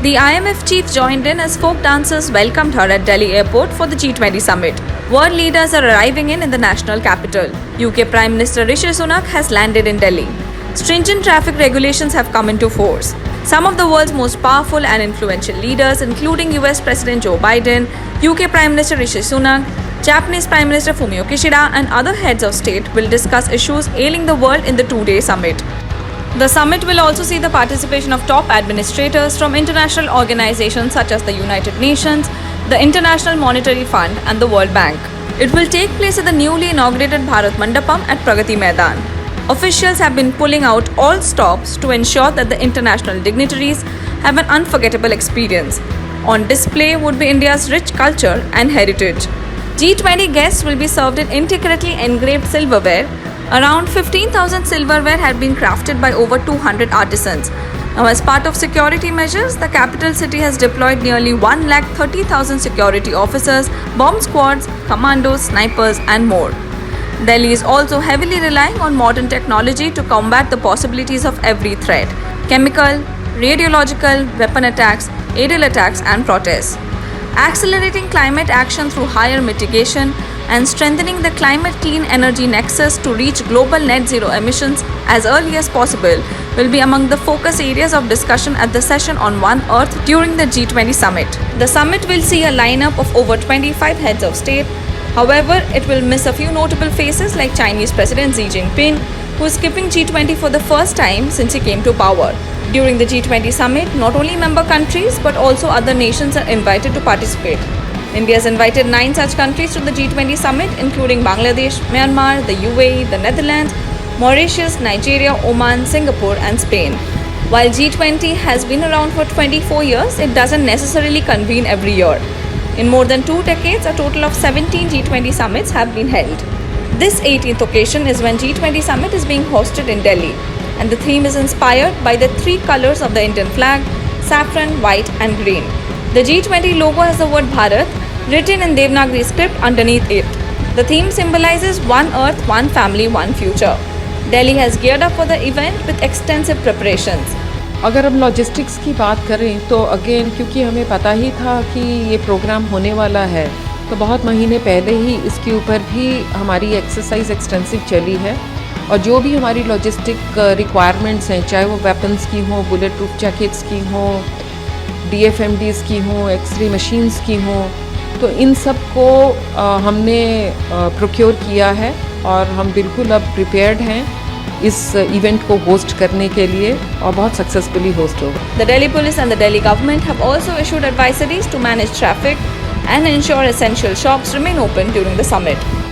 The IMF Chief joined in as folk dancers welcomed her at Delhi airport for the G20 summit. World leaders are arriving in the national capital. UK Prime Minister Rishi Sunak has landed in Delhi. Stringent traffic regulations have come into force. Some of the world's most powerful and influential leaders, including US President Joe Biden, UK Prime Minister Rishi Sunak, Japanese Prime Minister Fumio Kishida, and other heads of state will discuss issues ailing the world in the two-day summit. The summit will also see the participation of top administrators from international organizations such as the United Nations, the International Monetary Fund, and the World Bank. It will take place at the newly inaugurated Bharat Mandapam at Pragati Maidan. Officials have been pulling out all stops to ensure that the international dignitaries have an unforgettable experience. On display would be India's rich culture and heritage. G20 guests will be served in intricately engraved silverware. Around 15,000 silverware had been crafted by over 200 artisans. Now, as part of security measures, the capital city has deployed nearly 130,000 security officers, bomb squads, commandos, snipers, and more. Delhi is also heavily relying on modern technology to combat the possibilities of every threat: chemical, radiological, weapon attacks, aerial attacks, and protests. Accelerating climate action through higher mitigation and strengthening the climate clean energy nexus to reach global net zero emissions as early as possible will be among the focus areas of discussion at the session on One Earth during the G20 summit. The summit will see a lineup of over 25 heads of state. However, it will miss a few notable faces like Chinese President Xi Jinping, who is skipping G20 for the first time since he came to power. During the G20 summit, not only member countries but also other nations are invited to participate. India has invited 9 such countries to the G20 summit, including Bangladesh, Myanmar, the UAE, the Netherlands, Mauritius, Nigeria, Oman, Singapore, and Spain. While G20 has been around for 24 years, it doesn't necessarily convene every year. In more than 2 decades, a total of 17 G20 summits have been held. This 18th occasion is when G20 summit is being hosted in Delhi, and the theme is inspired by the 3 colors of the Indian flag: saffron, white, and green. The G20 logo has the word Bharat written in Devanagari script underneath it. The theme symbolizes one earth, one family, one future. Delhi has geared up for the event with extensive preparations. अगर हम logistics की बात करें तो again क्योंकि हमें पता ही था कि ये प्रोग्राम होने वाला है, तो बहुत महीने पहले ही इसके ऊपर भी हमारी एक्सरसाइज एक्सटेंसिव चली है और जो भी हमारी लॉजिस्टिक रिक्वायरमेंट्स हैं, चाहे वो वेपन्स की हों, बुलेट प्रूफ जैकेट्स की हों, DFMDs की हों, एक्सरे मशीन्स की हों, तो इन सब को हमने प्रोक्योर किया है और हम बिल्कुल अब प्रिपेयर्ड हैं इस इवेंट को होस्ट करने के लिए और बहुत सक्सेसफुली होस्ट होगा. The Delhi police and the Delhi government have also issued advisories to manage traffic and ensure essential shops remain open during the summit.